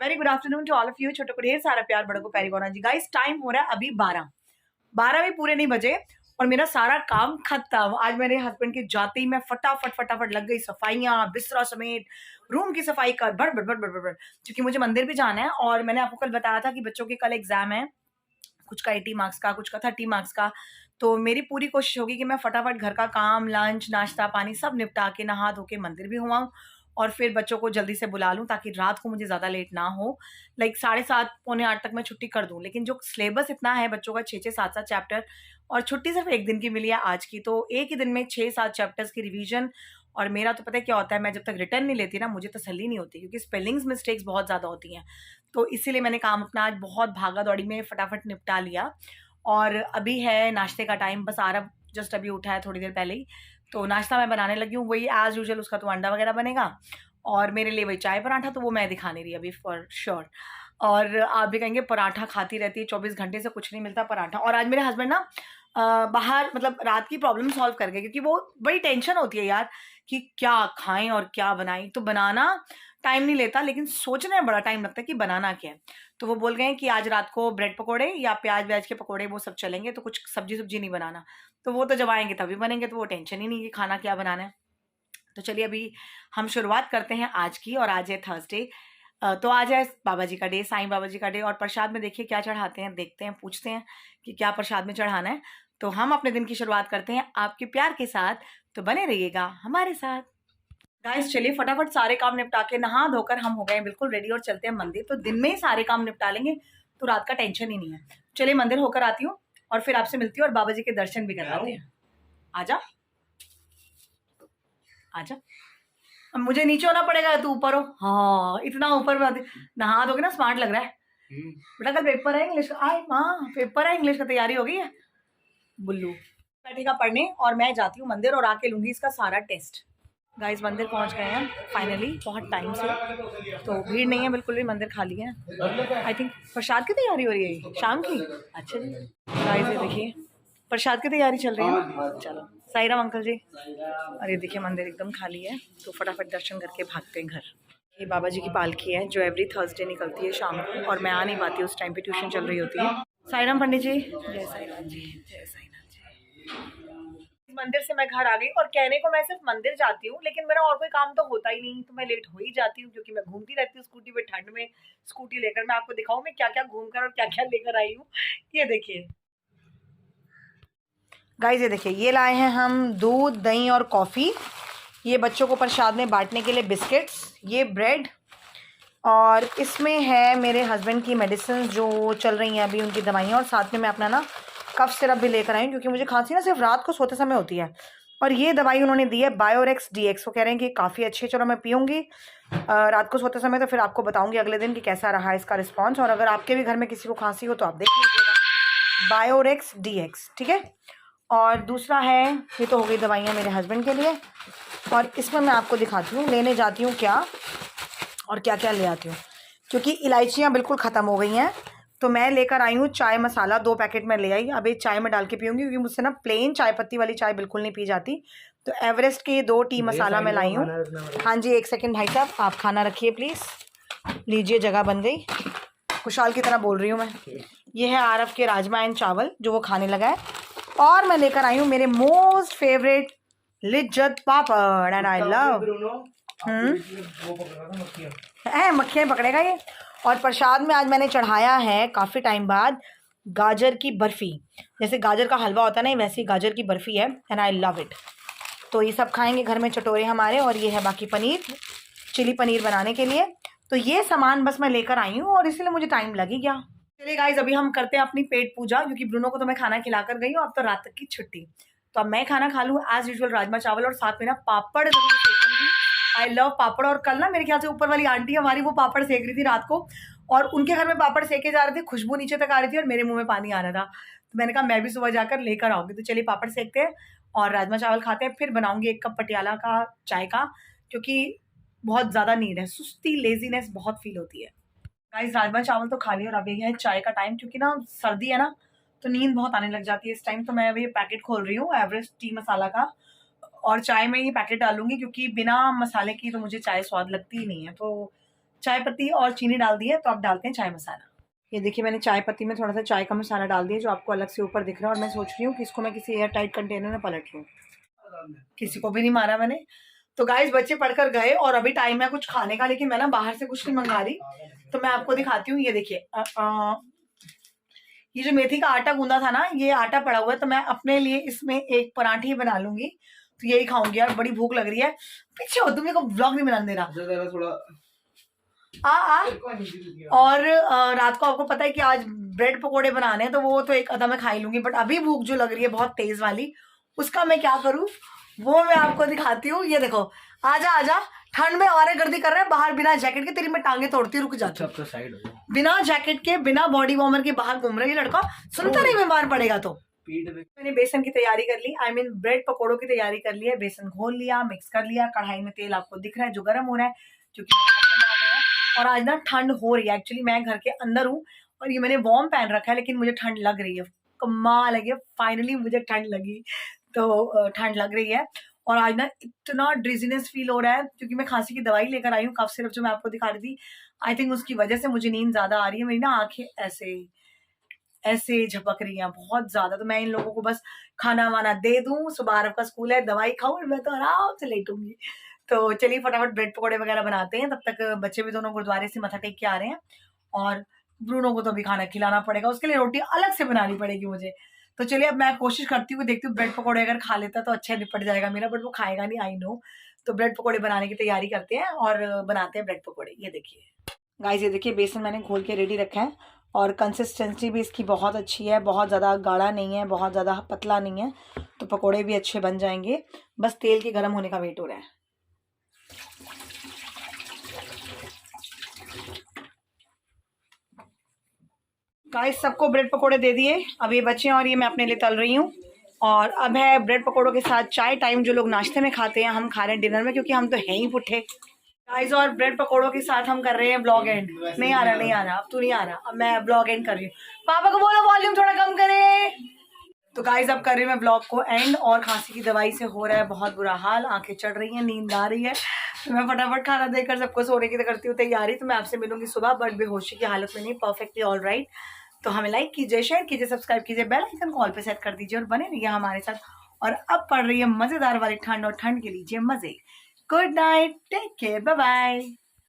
Very good afternoon to all of you. छोटों को ढेर सारा प्यार, बड़ों को प्यारी बोना जी। गाइस टाइम हो रहा है अभी 12 भी पूरे नहीं बजे और मेरा सारा काम खत्म। आज मेरे हस्बैंड के जाते ही मैं फटाफट लग गई सफाइयां, बिस्तरा समेत रूम की सफाई कर भर भर भर भर भर, क्योंकि मुझे मंदिर भी जाना है। और मैंने आपको कल बताया था कि बच्चों के कल एग्जाम है, कुछ का 80 मार्क्स का, कुछ का 30 मार्क्स का। तो मेरी पूरी कोशिश होगी कि मैं फटाफट घर का काम, लंच, नाश्ता पानी सब निपटा के नहा धो के मंदिर भी हुआ और फिर बच्चों को जल्दी से बुला लूँ ताकि रात को मुझे ज़्यादा लेट ना हो। लाइक 7:30 पौने 8 तक मैं छुट्टी कर दूँ। लेकिन जो सिलेबस इतना है बच्चों का, 6-6 7-7 चैप्टर, और छुट्टी सिर्फ एक दिन की मिली है आज की, तो एक ही दिन में 6-7 चैप्टर्स की रिवीजन। और मेरा तो पता है क्या होता है, मैं जब तक रिटर्न नहीं लेती ना मुझे तसल्ली नहीं होती, क्योंकि स्पेलिंग्स मिस्टेक्स बहुत ज़्यादा होती हैं। तो इसीलिए मैंने काम अपना आज बहुत भागा दौड़ी में फटाफट निपटा लिया। और अभी है नाश्ते का टाइम, बस आरब जस्ट अभी उठा है थोड़ी देर पहले ही, तो नाश्ता मैं बनाने लगी हूँ। वही एज यूजुअल, उसका तो अंडा वगैरह बनेगा और मेरे लिए वही चाय पराठा, तो वो मैं दिखा नहीं रही अभी फॉर श्योर। और आप भी कहेंगे पराठा खाती रहती है 24 घंटे से, कुछ नहीं मिलता पराठा। और आज मेरे हस्बैंड ना बाहर मतलब रात की प्रॉब्लम सॉल्व कर गए, क्योंकि वो बड़ी टेंशन होती है यार कि क्या खाएं और क्या बनाएं। तो बनाना टाइम नहीं लेता, लेकिन सोचने में बड़ा टाइम लगता है कि बनाना क्या है। तो वो बोल गए कि आज रात को ब्रेड पकोड़े या प्याज व्याज के पकोड़े वो सब चलेंगे, तो कुछ सब्जी नहीं बनाना। तो वो तो जब आएंगे तभी बनेंगे, तो वो टेंशन ही नहीं कि खाना क्या बनाना है। तो चलिए अभी हम शुरुआत करते हैं आज की। और आज है थर्सडे, तो आज है बाबा जी का डे, साईं बाबा जी का डे। और प्रसाद में देखिए क्या चढ़ाते हैं, देखते हैं, पूछते हैं कि क्या प्रसाद में चढ़ाना है। तो हम अपने दिन की शुरुआत करते हैं आपके प्यार के साथ, तो बने रहिएगा हमारे साथ। गाइस चलिए फटाफट सारे काम निपटा के नहा धोकर हम हो गए बिल्कुल रेडी और चलते हैं मंदिर। तो दिन में ही सारे काम निपटा लेंगे तो रात का टेंशन ही नहीं है। चलिए मंदिर होकर आती हूँ और फिर आपसे मिलती हूँ और बाबा जी के दर्शन भी करवाते हैं। आजा आजा, अब मुझे नीचे होना पड़ेगा, तू ऊपर हो। हाँ इतना ऊपर में नहा दोगे ना, स्मार्ट लग रहा है। बेटा कल पेपर है इंग्लिश का। आए माँ, पेपर है इंग्लिश का, तैयारी हो गई है? बुल्लू बैठेगा पढ़ने और मैं जाती हूँ मंदिर और आके लूंगी इसका सारा टेस्ट। गाइस मंदिर पहुंच गए हैं फाइनली, बहुत टाइम से, तो भीड़ नहीं है बिल्कुल भी, मंदिर खाली है। आई थिंक प्रसाद की तैयारी हो रही है शाम की। अच्छा जी गाइस ये देखिए प्रसाद की तैयारी चल रही है। चलो साई राम अंकल जी। और ये देखिए मंदिर एकदम खाली है, तो फटाफट दर्शन करके भागते हैं घर। ये बाबा जी की पालकी है जो एवरी थर्सडे निकलती है शाम को, और मैं आ नहीं पाती, उस टाइम पे ट्यूशन चल रही होती है। साई राम पंडित जी, जय साई राम जी, जय साईनाथ जी। मंदिर से मैं घर आ गई और कहने को मैं सिर्फ मंदिर जाती हूँ, लेकिन मेरा और कोई काम तो होता ही नहीं, तो मैं लेट हो ही जाती हूँ, क्योंकि मैं घूमती रहती हूँ स्कूटी पे ठंड में। स्कूटी लेकर मैं आपको दिखाऊं मैं क्या क्या घूम कर और क्या क्या लेकर आई हूँ। ये देखिए गाइस, ये देखिए ये लाए हैं हम दूध, दही और कॉफ़ी। ये बच्चों को प्रसाद में बांटने के लिए बिस्किट्स, ये ब्रेड, और इसमें है मेरे हस्बैंड की मेडिसिन जो चल रही हैं अभी, उनकी दवाइयाँ। और साथ में मैं अपना ना कफ सिरप भी लेकर आई हूँ, क्योंकि मुझे खांसी ना सिर्फ रात को सोते समय होती है। और ये दवाई उन्होंने दी है बायोरेक्स DX, वो कह रहे हैं कि काफ़ी अच्छी है। चलो मैं पीऊँगी रात को सोते समय, तो फिर आपको बताऊँगी अगले दिन कि कैसा रहा इसका रिस्पॉन्स। और अगर आपके भी घर में किसी को खांसी हो तो आप देख लीजिएगा, बायोरेक्स DX, ठीक है। और दूसरा है, ये तो हो गई दवाइयाँ मेरे हस्बैंड के लिए। और इसमें मैं आपको दिखाती हूँ लेने जाती हूँ क्या और क्या क्या ले आती हूँ, क्योंकि इलायचियाँ बिल्कुल ख़त्म हो गई हैं। तो मैं लेकर आई हूँ चाय मसाला, 2 पैकेट में ले आई। अब ये चाय में डाल के पीऊँगी, क्योंकि मुझसे ना प्लेन चाय पत्ती वाली चाय बिल्कुल नहीं पी जाती। तो एवरेस्ट के 2 टी मसाला मैं लाई हूँ। हाँ जी, 1 सेकेंड भाई साहब, आप खाना रखिए प्लीज़। लीजिए, जगह बन गई, खुशहाल की तरह बोल रही हूँ मैं। ये है आरव के राजमा एंड चावल जो वो खाने लगा है। और मैं लेकर आई हूँ मेरे most favourite Lijjat papad, and I love. मक्खियाँ पकड़ेगा ये। और प्रसाद में आज मैंने चढ़ाया है काफ़ी टाइम बाद गाजर की बर्फ़ी। जैसे गाजर का हलवा होता है ना, वैसी गाजर की बर्फ़ी है, एंड आई लव इट। तो ये सब खाएंगे घर में चटोरे हमारे। और ये है बाकी पनीर, चिली पनीर बनाने के लिए। तो ये सामान बस मैं लेकर आई हूँ और इसलिए मुझे टाइम लगी गया। चलिए गाइज अभी हम करते हैं अपनी पेट पूजा, क्योंकि ब्रूनो को तो मैं खाना खिलाकर गई हूँ, अब तो रात तक की छुट्टी। तो अब मैं खाना खा लूँ एज यूजुअल, राजमा चावल, और साथ में ना पापड़ जरूर सेकूंगी। आई लव पापड़। और कल ना मेरे ख्याल से ऊपर वाली आंटी हमारी वो पापड़ सेक रही थी रात को, और उनके घर में पापड़ सेके जा रहे थे, खुशबू नीचे तक आ रही थी और मेरे मुंह में पानी आ रहा था। तो मैंने कहा मैं भी सुबह जाकर लेकर आऊँगी। तो चलिए पापड़ सेकते हैं और राजमा चावल खाते हैं, फिर बनाऊंगी 1 कप पटियाला का चाय का, क्योंकि बहुत ज़्यादा नीड है, सुस्ती लेजीनेस बहुत फील होती है। गाइस राजमा चावल तो खा लिया और अभी है चाय का टाइम, क्योंकि ना सर्दी है ना, तो नींद बहुत आने लग जाती है इस टाइम। तो मैं अभी पैकेट खोल रही हूँ एवरेस्ट टी मसाला का, और चाय में ये पैकेट डालूंगी, क्योंकि बिना मसाले की तो मुझे चाय स्वाद लगती ही नहीं है। तो चाय पत्ती और चीनी डाल दी है, तो अब डालते हैं चाय मसाला। ये देखिए मैंने चाय पत्ती में थोड़ा सा चाय का मसाला डाल दिया जो आपको अलग से ऊपर दिख रहा है, और मैं सोच रही हूँ कि इसको मैं किसी एयर टाइट कंटेनर में पलट लूँ। किसी को भी नहीं मारा मैंने। तो गाइस बच्चे पढ़कर गए और अभी टाइम है कुछ खाने का, लेकिन मैं ना बाहर से कुछ नहीं मंगा रही, तो मैं आपको दिखाती हूँ। ये देखिए ये जो मेथी का आटा गूंदा था ना, ये आटा पड़ा हुआ है, तो मैं अपने लिए इसमें एक पराठे बना लूंगी, तो यही खाऊंगी यार, बड़ी भूख लग रही है। पीछे हो तुम, मेरे को व्लॉग नहीं बनाने दे रहा थोड़ा और रात को आपको पता है कि आज ब्रेड पकोड़े बनाने हैं, तो वो तो एक आधा मैं खा ही लूंगी, बट अभी भूख जो लग रही है बहुत तेज वाली, उसका मैं क्या करूं वो मैं आपको दिखाती हूँ। ये देखो, आजा आजा, ठंड में और गर्दी कर रहे हैं बाहर बिना जैकेट के, तेरी मैं टांगे तोड़ती रुक जाती हूँ। साइड हो बिना जैकेट के बिना बॉडी वार्मर के बाहर घूम रहे हैं लड़का, सुनता नहीं बीमार पड़ेगा तो। मैंने बेसन की तैयारी कर ली, आई मीन ब्रेड पकोड़ों की तैयारी कर ली है। बेसन घोल लिया, मिक्स कर लिया, कढ़ाई में तेल आपको दिख रहा है जो गर्म हो रहा है, क्योंकि और आज ना ठंड हो रही है। एक्चुअली मैं घर के अंदर हूँ और ये मैंने वार्म पहन रखा है, लेकिन मुझे ठंड लग रही है, कमाल लगी है, फाइनली मुझे ठंड लगी, तो ठंड लग रही है। और आज ना इतना ड्रिजीनेस फील हो रहा है, क्योंकि मैं खांसी की दवाई लेकर आई हूँ, कफ सिरप जो मैं आपको दिखा रही थी, आई थिंक उसकी वजह से मुझे नींद ज्यादा आ रही है। मेरी ना आंखें ऐसे ऐसे झपक रही हैं बहुत ज्यादा, तो मैं इन लोगों को बस खाना वाना दे दूं, सुबह आरव का स्कूल है, दवाई खाऊं और मैं तो आराम से लेटूंगी। तो चलिए फटाफट ब्रेड पकौड़े वगैरह बनाते हैं, तब तक बच्चे भी दोनों गुरुद्वारे से मत्था टेक के आ रहे हैं, और ब्रूनो को तो अभी खाना खिलाना पड़ेगा, उसके लिए रोटी अलग से बनानी पड़ेगी मुझे। तो चलिए अब मैं कोशिश करती हूँ, देखती हूँ ब्रेड पकौड़े अगर खा लेता तो अच्छा निपट जाएगा मेरा, बट वो खाएगा नहीं, आई नो। तो ब्रेड पकौड़े बनाने की तैयारी करते हैं और बनाते हैं ब्रेड पकौड़े। ये देखिए गाइस, ये देखिए बेसन मैंने घोल के रेडी रखा है, और कंसिस्टेंसी भी इसकी बहुत अच्छी है, बहुत ज़्यादा गाढ़ा नहीं है, बहुत ज़्यादा पतला नहीं है, तो पकोड़े भी अच्छे बन जाएंगे। बस तेल के गर्म होने का वेट हो रहा है। गाइस सबको ब्रेड पकोड़े दे दिए, अब ये बचे हैं और ये मैं अपने लिए तल रही हूँ। और अब है ब्रेड पकोड़ों के साथ चाय टाइम, जो लोग नाश्ते में खाते हैं हम खा रहे हैं डिनर में, क्योंकि हम तो हैं ही पुट्ठे। गाइस और ब्रेड पकोड़ों के साथ हम कर रहे हैं ब्लॉग एंड। नहीं आ रहा, अब तू नहीं आ रहा, अब मैं ब्लॉग एंड कर रही हूँ। पापा को बोलो वॉल्यूम थोड़ा कम करे। तो गाइस अब कर रही हूँ मैं ब्लॉग को एंड, और खांसी की दवाई से हो रहा है बहुत बुरा हाल, आंखें चढ़ रही हैं, नींद आ रही है, तो मैं फटाफट खाना देकर सबको सोने की करती हूँ तैयारी। तो मैं आपसे मिलूंगी सुबह, बट बेहोशी की हालत में नहीं, परफेक्टली ऑल राइट। तो हमें लाइक कीजिए, शेयर कीजिए, सब्सक्राइब कीजिए, बेल आइकन कॉल पे सेट कर दीजिए और बने रहिए हमारे साथ। और अब पड़ रही है मजेदार वाली ठंड, और ठंड के लीजिए मजे। Good night, take care, bye bye.